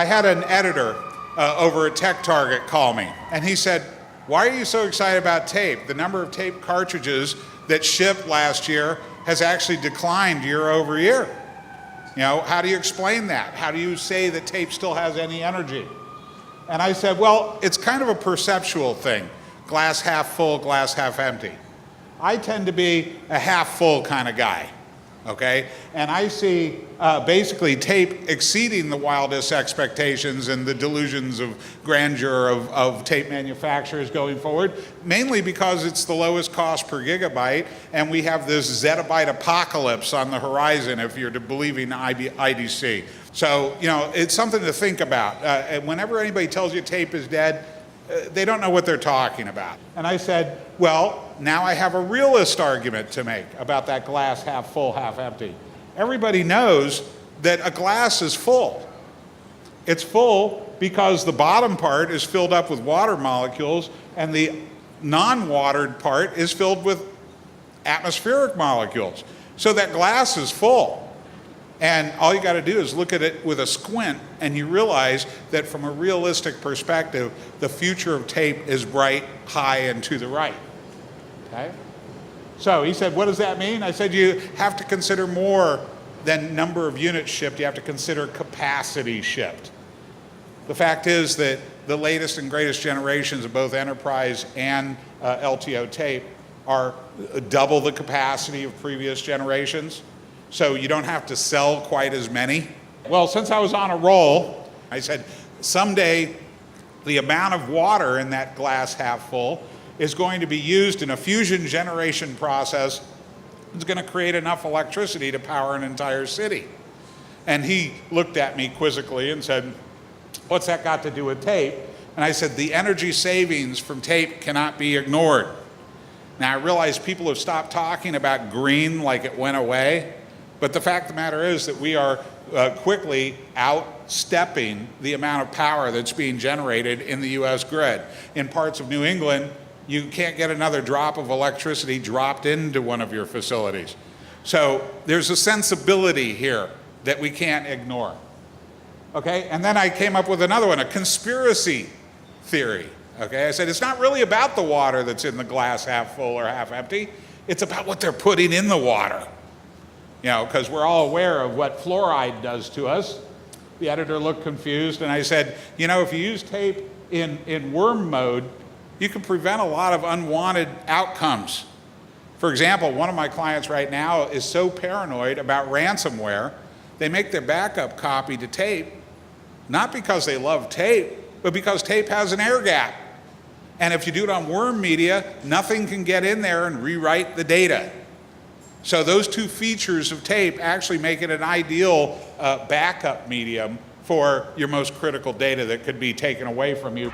I had an editor over at Tech Target call me, and he said, "Why are you so excited about tape? The number of tape cartridges that shipped last year has actually declined year over year. You know, how do you explain that? How do you say that tape still has any energy?" And I said, well, it's kind of a perceptual thing. Glass half full, glass half empty. I tend to be a half full kind of guy, okay? And I see basically tape exceeding the wildest expectations and the delusions of grandeur of tape manufacturers going forward, mainly because it's the lowest cost per gigabyte, and we have this zettabyte apocalypse on the horizon if you're believing IDC. So, you know, it's something to think about. And whenever anybody tells you tape is dead, they don't know what they're talking about. And I said, well, now I have a realist argument to make about that glass half full, half empty. Everybody knows that a glass is full. It's full because the bottom part is filled up with water molecules and the non-watered part is filled with atmospheric molecules. So that glass is full. And all you got to do is look at it with a squint, and you realize that from a realistic perspective, the future of tape is bright, high, and to the right. Okay? So he said, what does that mean? I said, you have to consider more than number of units shipped. You have to consider capacity shipped. The fact is that the latest and greatest generations of both enterprise and LTO tape are double the capacity of previous generations. So you don't have to sell quite as many. Well, since I was on a roll, I said, someday the amount of water in that glass half full is going to be used in a fusion generation process. It's going to create enough electricity to power an entire city. And he looked at me quizzically and said, what's that got to do with tape? And I said, the energy savings from tape cannot be ignored. Now I realize people have stopped talking about green like it went away. But the fact of the matter is that we are quickly outstepping the amount of power that's being generated in the US grid. In parts of New England, you can't get another drop of electricity dropped into one of your facilities. So there's a sensibility here that we can't ignore. Okay, and then I came up with another one, a conspiracy theory. Okay, I said it's not really about the water that's in the glass half full or half empty. It's about what they're putting in the water. You know, because we're all aware of what fluoride does to us. The editor looked confused, and I said, you know, if you use tape in worm mode, you can prevent a lot of unwanted outcomes. For example, one of my clients right now is so paranoid about ransomware, they make their backup copy to tape, not because they love tape, but because tape has an air gap. And if you do it on worm media, nothing can get in there and rewrite the data. So those two features of tape actually make it an ideal backup medium for your most critical data that could be taken away from you.